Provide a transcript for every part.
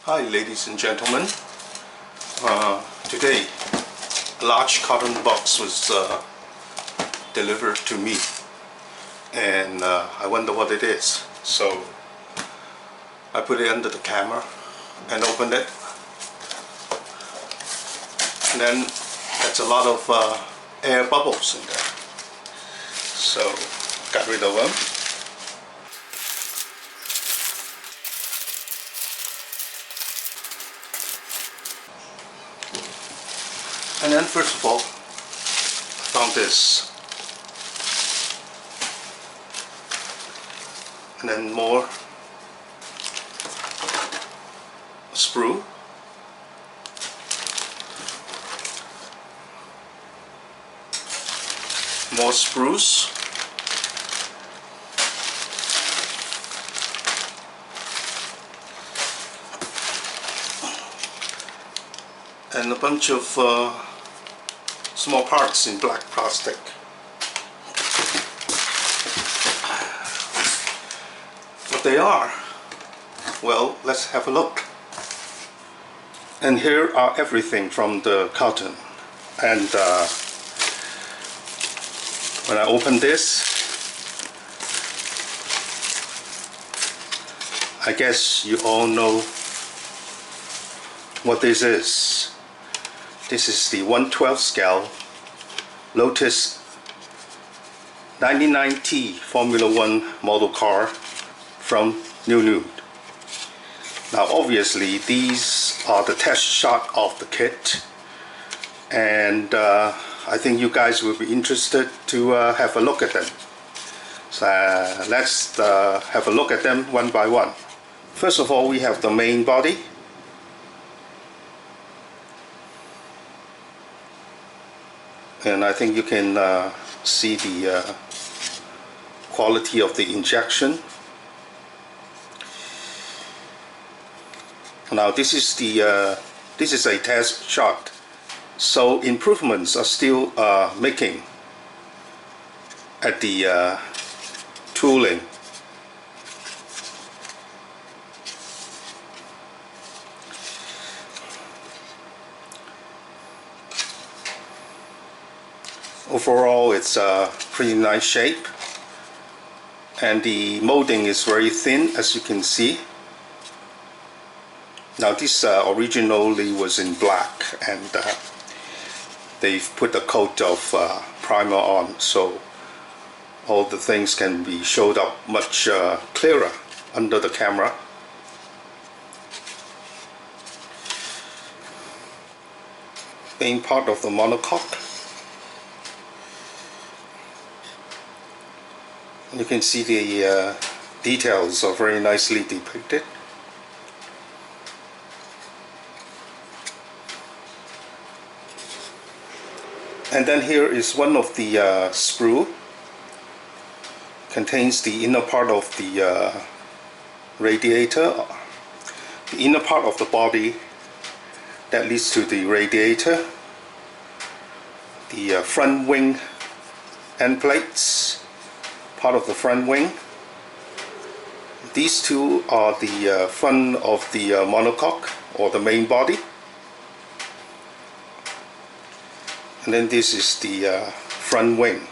Hi ladies and gentlemen, today a large carton box was delivered to me, and I wonder what it is. So I put it under the camera and opened it, and then that's a lot of air bubbles in there, so got rid of them. And then first of all, I found this, and then more sprue, more sprues, and a bunch of small parts in black plastic. What they are? Well, let's have a look. And here are everything from the carton. And when I open this, I guess you all know what this is. This is the 1/12 scale Lotus 99T Formula 1 model car from NUNu. Now obviously these are the test shot of the kit, and I think you guys will be interested to have a look at them. So let's have a look at them one by one. First of all, we have the main body. And I think you can see the quality of the injection. Now this is a test shot, so improvements are still making at the tooling. Overall, it's a pretty nice shape, and the molding is very thin, as you can see. Now this originally was in black, and they've put a coat of primer on, so all the things can be showed up much clearer under the camera. Being part of the monocoque, you can see the details are very nicely depicted. And then here is one of the sprue. Contains the inner part of the radiator, the inner part of the body that leads to the radiator, the front wing end plates, part of the front wing. These two are the front of the monocoque, or the main body. And then this is the front wing.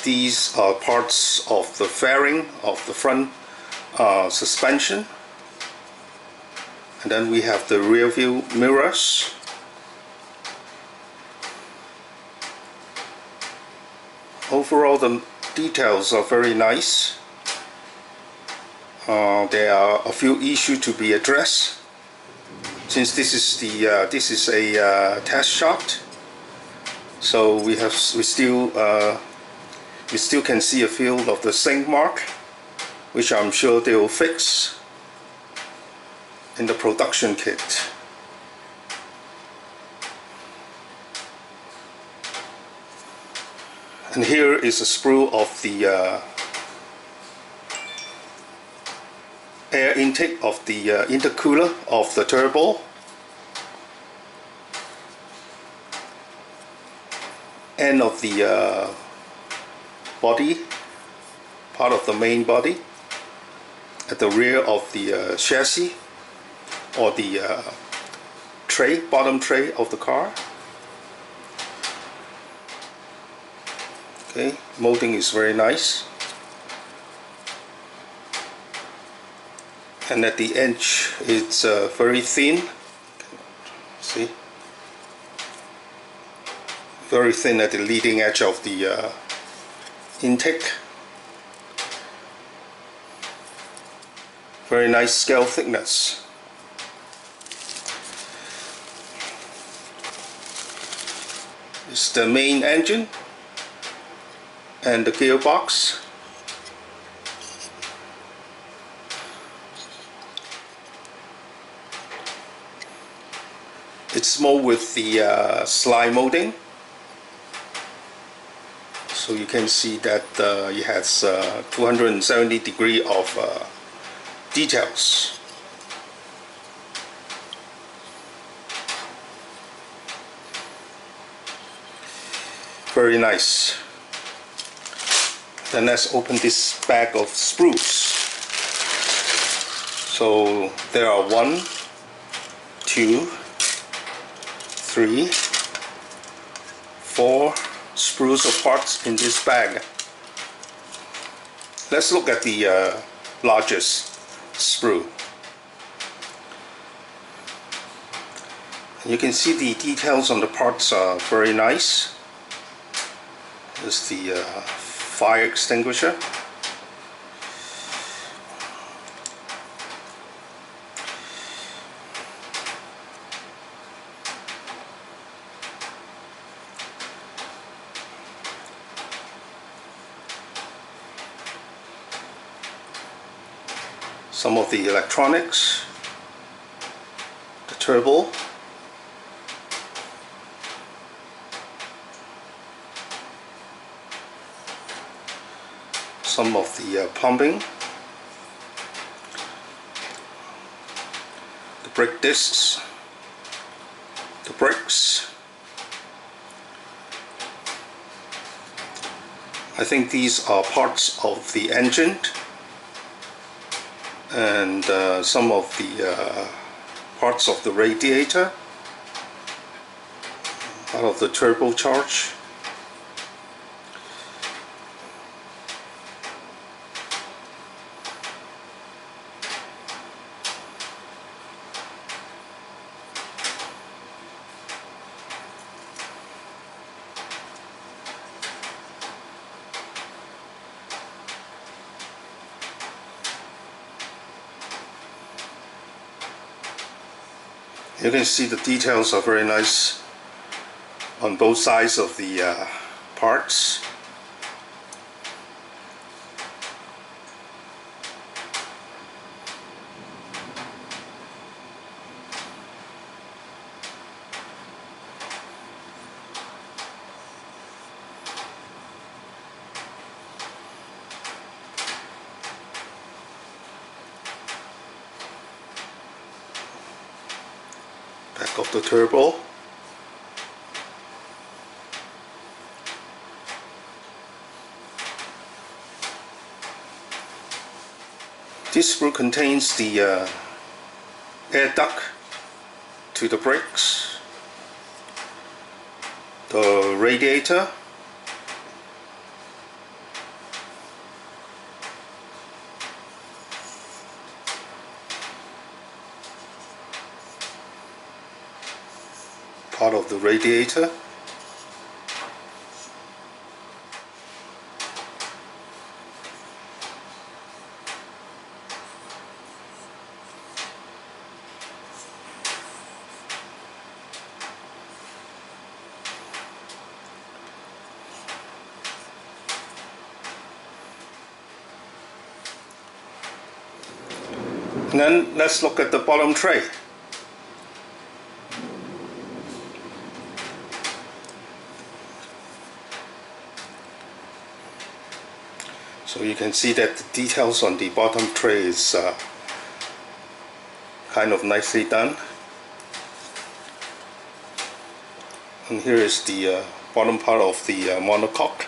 These are parts of the fairing of the front suspension. And then we have the rear view mirrors. Overall, the details are very nice. There are a few issues to be addressed, since this is a test shot. So we still can see a field of the sink mark, which I'm sure they will fix in the production kit. And here is a sprue of the air intake of the intercooler of the turbo. End of the body, part of the main body, at the rear of the chassis or the tray, bottom tray of the car. Okay, molding is very nice. And at the edge it's very thin. See? Very thin at the leading edge of the intake. Very nice scale thickness. It's the main engine and the gearbox. It's molded with the slide molding, so you can see that it has 270 degrees of details. Very nice. Then let's open this bag of sprues. So there are 1, 2, 3, 4 sprues of parts in this bag. Let's look at the largest sprue. You can see the details on the parts are very nice. There's the fire extinguisher. Some of the electronics, the turbo, some of the pumping, the brake discs, the brakes. I think these are parts of the engine, and some of the parts of the radiator, part of the turbocharge. You can see the details are very nice on both sides of the parts. Back of the turbo. This sprue contains the air duct to the brakes, the radiator, part of the radiator, and then let's look at the bottom tray. So you can see that the details on the bottom tray is kind of nicely done. And here is the bottom part of the monocoque.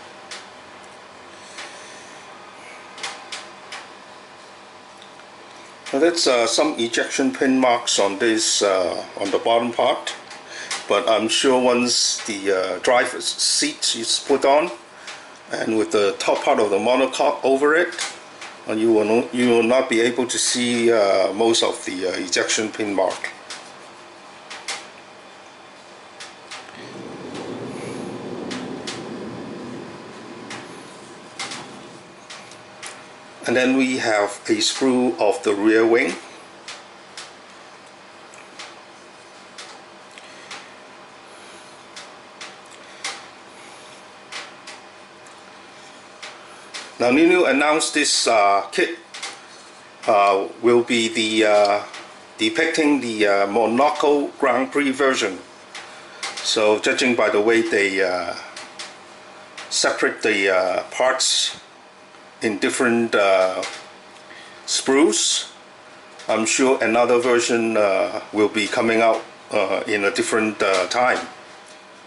That's some ejection pin marks on this on the bottom part, but I'm sure once the driver's seat is put on and with the top part of the monocoque over it, you will not be able to see most of the ejection pin mark. And then we have a sprue of the rear wing. Now NUNu announced this kit will be the depicting the Monaco Grand Prix version. So judging by the way they separate the parts in different sprues, I'm sure another version will be coming out in a different time.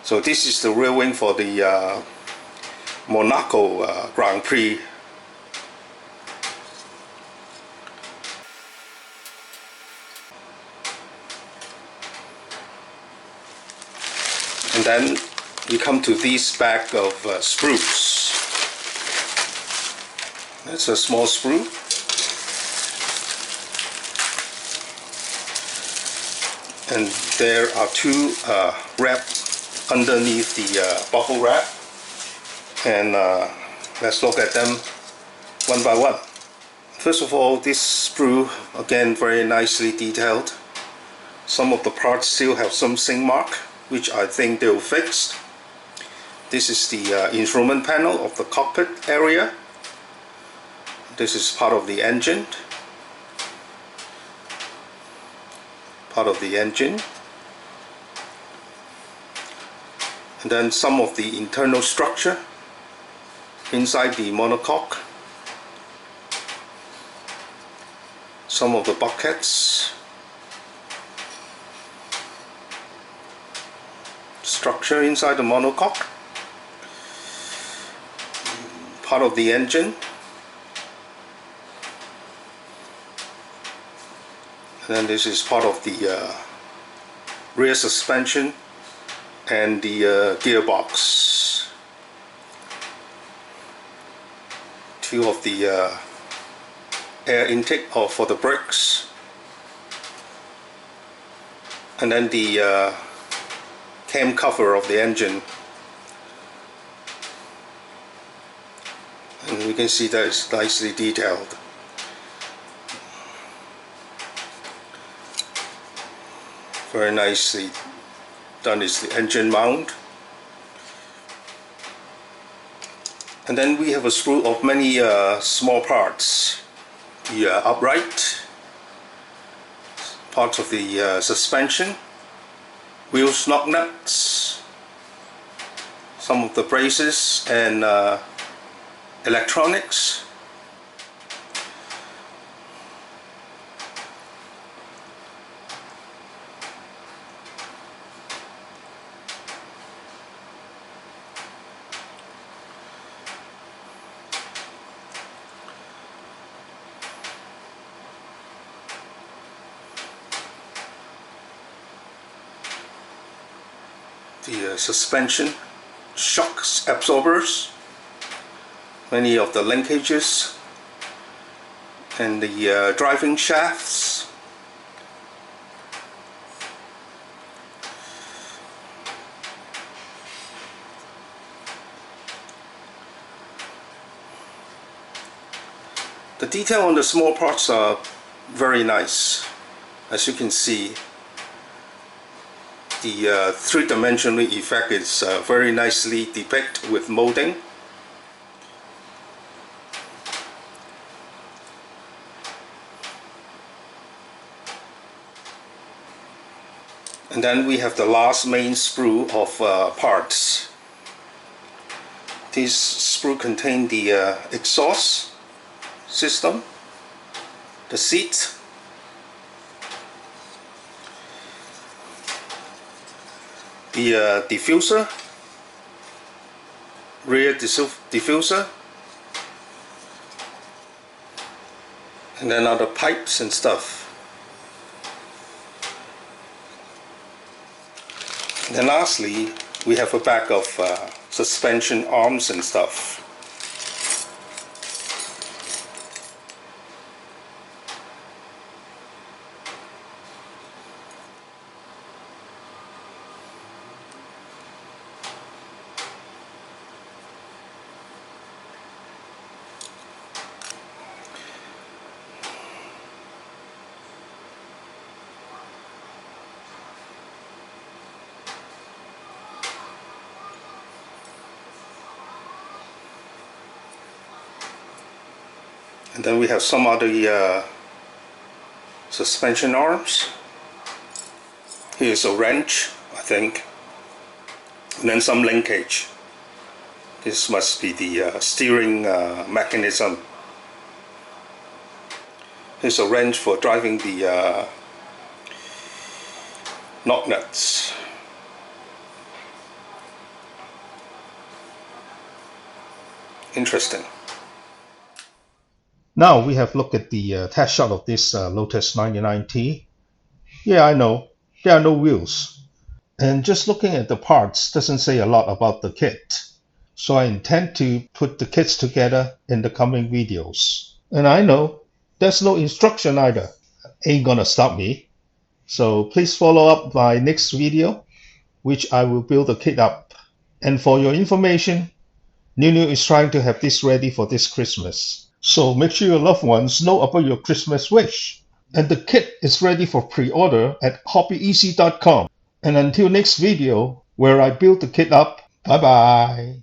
So this is the rear wing for the Monaco Grand Prix. And then we come to this bag of sprues. That's a small sprue. And there are two wrapped underneath the bubble wrap. And let's look at them one by one. First of all, this sprue, again, very nicely detailed. Some of the parts still have some sink mark, which I think they'll fix. This is the instrument panel of the cockpit area. This is part of the engine. And then some of the internal structure inside the monocoque. Some of the buckets. Structure inside the monocoque. Part of the engine. And then this is part of the rear suspension and the gearbox. Two of the air intake for the brakes. And then the cam cover of the engine. And we can see that it's nicely detailed. Very nicely done is the engine mount. And then we have a sprue of many small parts. The upright, parts of the suspension, wheel snug nuts, some of the braces and electronics. The suspension shock absorbers, many of the linkages, and the driving shafts. The detail on the small parts are very nice. As you can see, the three-dimensional effect is very nicely depicted with molding. And then we have the last main sprue of parts. This sprue contains the exhaust system, the seat, the diffuser, rear diffuser, And then other pipes and stuff. And then lastly, we have a bag of suspension arms and stuff. And then we have some other suspension arms. Here's a wrench, I think. And then some linkage. This must be the steering mechanism. Here's a wrench for driving the knock nuts. Interesting. Now we have looked at the test shot of this Lotus 99T. Yeah, I know, there are no wheels. And just looking at the parts doesn't say a lot about the kit. So I intend to put the kits together in the coming videos. And I know there's no instruction either. Ain't gonna stop me. So please follow up my next video, which I will build the kit up. And for your information, NUNu is trying to have this ready for this Christmas. So make sure your loved ones know about your Christmas wish. And the kit is ready for pre-order at hobbyeasy.com. And until next video, where I build the kit up, bye bye.